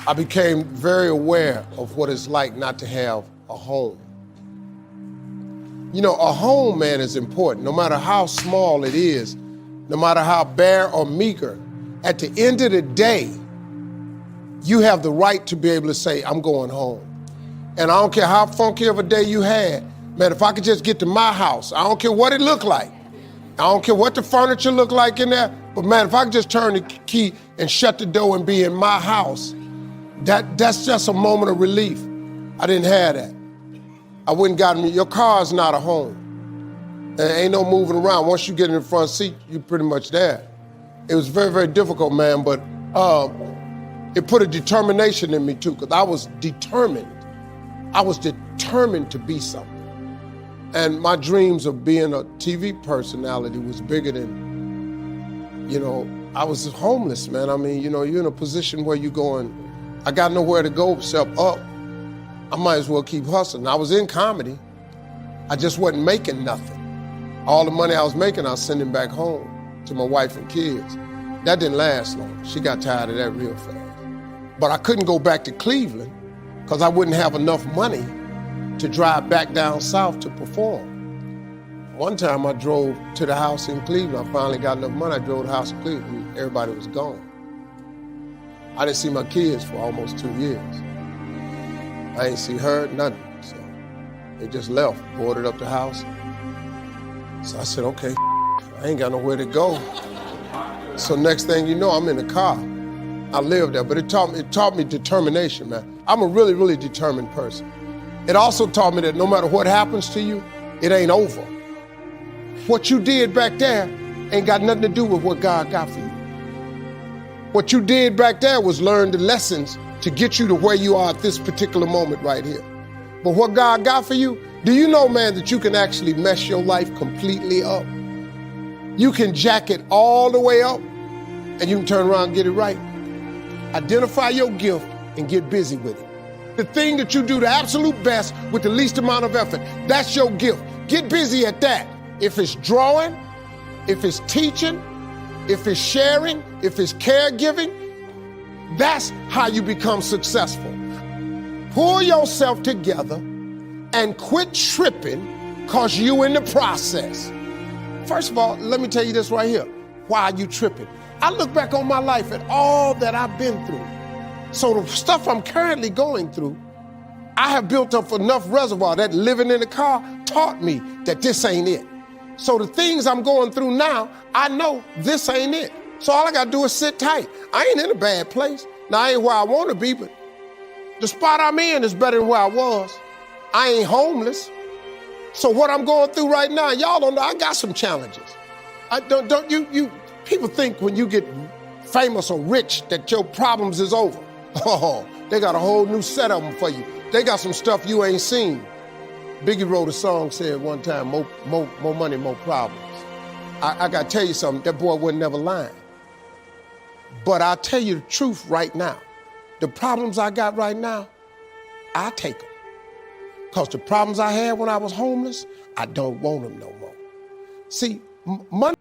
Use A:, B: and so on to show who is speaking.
A: I became very aware of what it's like not to have a home. You know, a home, man, is important. No matter how small it is, no matter how bare or meager, at the end of the day, you have the right to be able to say, I'm going home. And I don't care how funky of a day you had, man, if I could just get to my house, I don't care what it looked like. I don't care what the furniture looked like in there, but man, if I could just turn the key and shut the door and be in my house, that's just a moment of relief. I didn't have that. I wouldn't gotten me. Your car's not a home. And ain't no moving around. Once you get in the front seat, you're pretty much there. It was very, very difficult, man, but it put a determination in me too, because I was determined. I was determined to be something. And my dreams of being a TV personality was bigger than, you know, I was homeless, man. I mean, you know, you're in a position where you're going, I got nowhere to go except up. I might as well keep hustling. I was in comedy. I just wasn't making nothing. All the money I was making, I was sending back home to my wife and kids. That didn't last long. She got tired of that real fast. But I couldn't go back to Cleveland because I wouldn't have enough money to drive back down south to perform. One time I drove to the house in Cleveland. I finally got enough money. I drove to the house in Cleveland and everybody was gone. I didn't see my kids for almost 2 years. I ain't see her, nothing. So they just left, boarded up the house. So I said, okay, I ain't got nowhere to go. So next thing you know, I'm in the car. I lived there, but it taught me determination, man. I'm a really, really determined person. It also taught me that no matter what happens to you, it ain't over. What you did back there ain't got nothing to do with what God got for you. What you did back there was learn the lessons to get you to where you are at this particular moment right here. But what God got for you, do you know, man, that you can actually mess your life completely up? You can jack it all the way up and you can turn around and get it right. Identify your gift and get busy with it. The thing that you do the absolute best with the least amount of effort, that's your gift. Get busy at that. If it's drawing, if it's teaching, if it's sharing, if it's caregiving, that's how you become successful. Pull yourself together and quit tripping because you in the process. First of all, let me tell you this right here. Why are you tripping? I look back on my life at all that I've been through. So the stuff I'm currently going through, I have built up enough reservoir that living in the car taught me that this ain't it. So the things I'm going through now, I know this ain't it. So all I gotta do is sit tight. I ain't in a bad place. Now I ain't where I wanna be, but the spot I'm in is better than where I was. I ain't homeless. So what I'm going through right now, y'all don't know, I got some challenges. People think when you get famous or rich that your problems is over. Oh, they got a whole new set of them for you. They got some stuff you ain't seen. Biggie wrote a song, said one time, more money, more problems. I gotta tell you something, that boy wasn't never lying. But I'll tell you the truth right now. The problems I got right now, I take them. Because the problems I had when I was homeless, I don't want them no more. See, money